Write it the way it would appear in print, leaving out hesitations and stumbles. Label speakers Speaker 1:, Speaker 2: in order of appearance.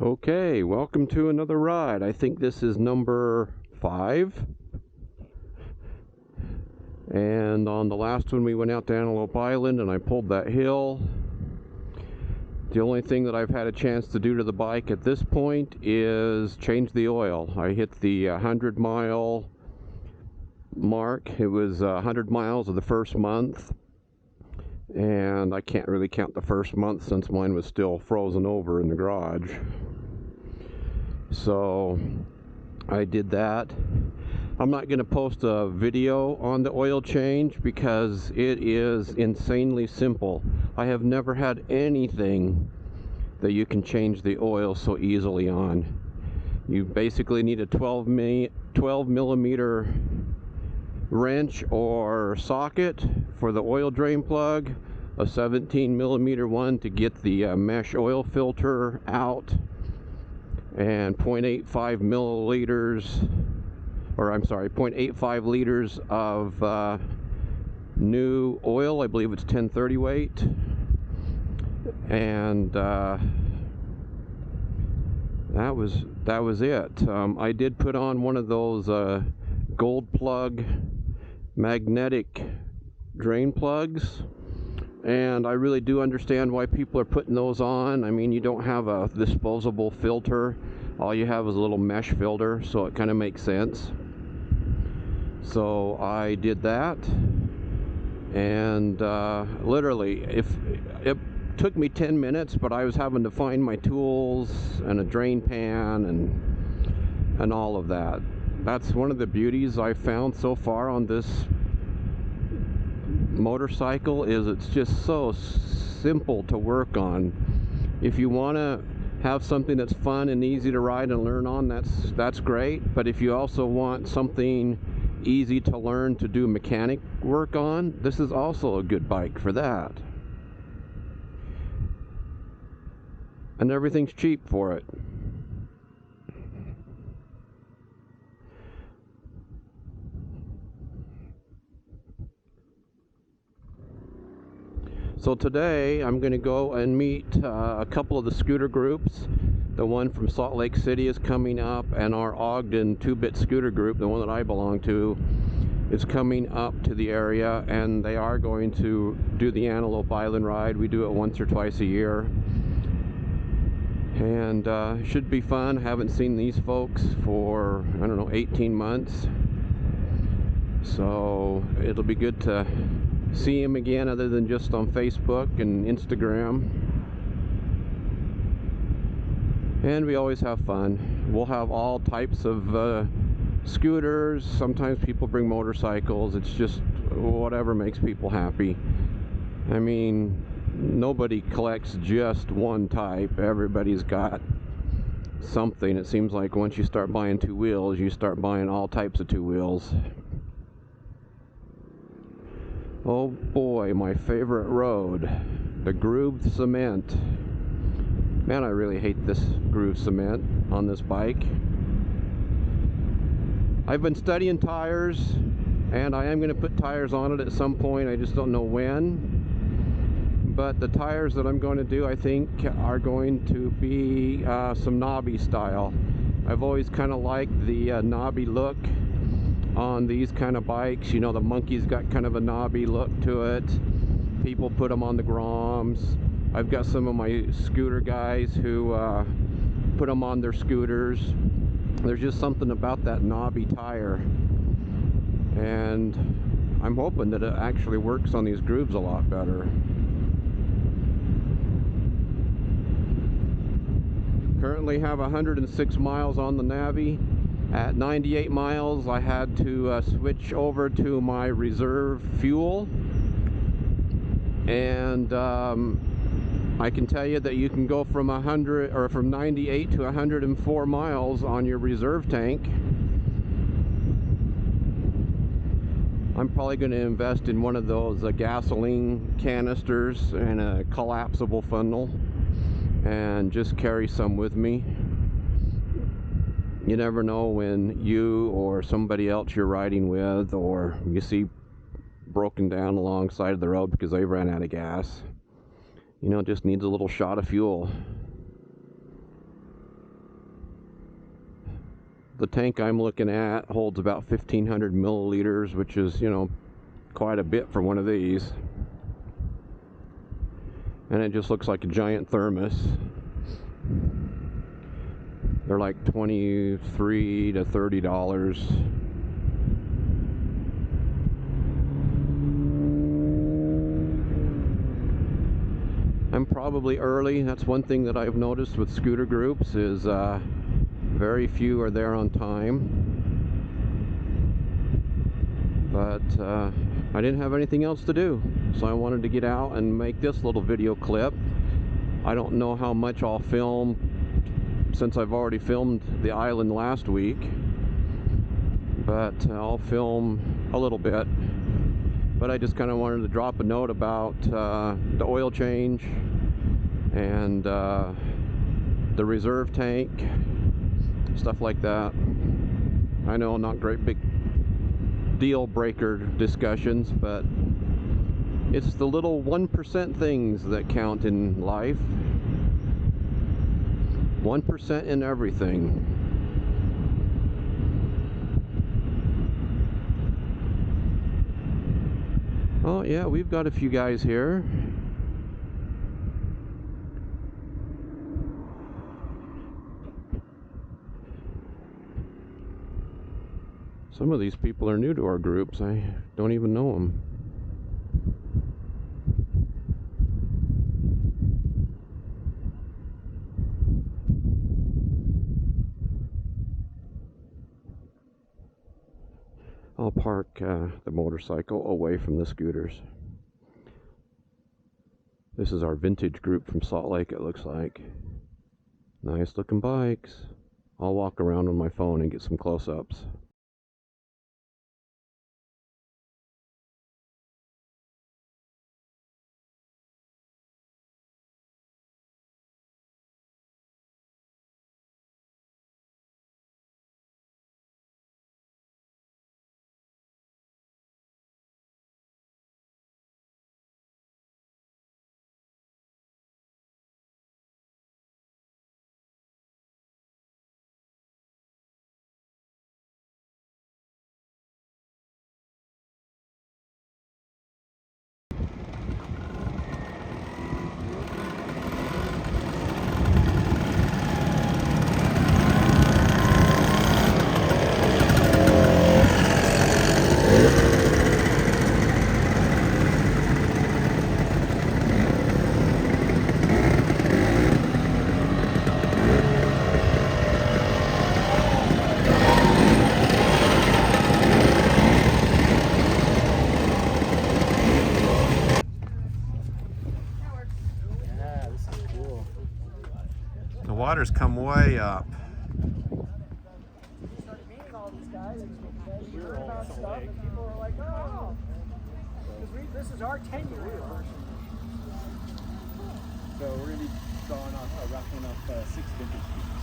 Speaker 1: Okay, welcome to another ride. I think this is number 5. And on the last one we went out to Antelope Island and I pulled that hill. The only thing that I've had a chance to do to the bike at this point is change the oil. I hit the 100-mile mark. It was 100 miles of the first month. And I can't really count the first month since mine was still frozen over in the garage. So I did that. I'm not going to post a video on the oil change because it is insanely simple. I have never had anything that you can change the oil so easily on. You basically need a 12 millimeter wrench or socket for the oil drain plug, a 17 millimeter one to get the mesh oil filter out, and 0.85 liters of new oil. I believe it's 1030 weight. And that was it. I did put on one of those gold plug magnetic drain plugs, and I really do understand why people are putting those on. I mean, you don't have a disposable filter. All you have is a little mesh filter, so it kind of makes sense. So I did that, and literally, if it took me 10 minutes, but I was having to find my tools and a drain pan and all of that. That's one of the beauties I've found so far on this motorcycle, is it's just so simple to work on. If you want to have something that's fun and easy to ride and learn on, that's great. But if you also want something easy to learn to do mechanic work on, this is also a good bike for that. And everything's cheap for it. So today I'm going to go and meet a couple of the scooter groups. The one from Salt Lake City is coming up, and our Ogden 2-bit scooter group, the one that I belong to, is coming up to the area, and they are going to do the Antelope Island ride. We do it once or twice a year. And it should be fun. I haven't seen these folks for, 18 months. So it'll be good to see him again, other than just on Facebook and Instagram. And we always have fun. We'll have all types of scooters. Sometimes people bring motorcycles. It's just whatever makes people happy. I mean, nobody collects just one type. Everybody's got something. It seems like once you start buying 2 wheels, you start buying all types of 2 wheels. Oh boy, my favorite road, the grooved cement. Man, I really hate this grooved cement on this bike. I've been studying tires, and I am going to put tires on it at some point. I just don't know when. But the tires that I'm going to do, I think, are going to be some Navi style. I've always kind of liked the Navi look on these kind of bikes. You know, the Monkey's got kind of a knobby look to it. People put them on the Groms. I've got some of my scooter guys who put them on their scooters. There's just something about that knobby tire, and I'm hoping that it actually works on these grooves a lot better. Currently have 106 miles on the Navi. At 98 miles, I had to switch over to my reserve fuel, and I can tell you that you can go from 98 to 104 miles on your reserve tank. I'm probably going to invest in one of those gasoline canisters and a collapsible funnel, and just carry some with me. You never know when you or somebody else you're riding with, or you see broken down alongside of the road because they ran out of gas. You know, it just needs a little shot of fuel. The tank I'm looking at holds about 1,500 milliliters, which is, you know, quite a bit for one of these. And it just looks like a giant thermos. They're like $23 to $30. I'm probably early. That's one thing that I've noticed with scooter groups is very few are there on time. But I didn't have anything else to do, so I wanted to get out and make this little video clip. I don't know how much I'll film since I've already filmed the island last week, but I'll film a little bit. But I just kind of wanted to drop a note about the oil change and the reserve tank, stuff like that. I know, not great big deal breaker discussions, but it's the little 1% things that count in life. 1% in everything. Oh yeah, we've got a few guys here. Some of these people are new to our groups. I don't even know them. I'll park the motorcycle away from the scooters. This is our vintage group from Salt Lake, it looks like. Nice looking bikes. I'll walk around on my phone and get some close-ups. The water's come way up.
Speaker 2: We started meeting all these guys, and we heard about stuff, and people were like, oh, this is our 10-year anniversary.
Speaker 3: So we're going to be raffling off 6 vintage scooters.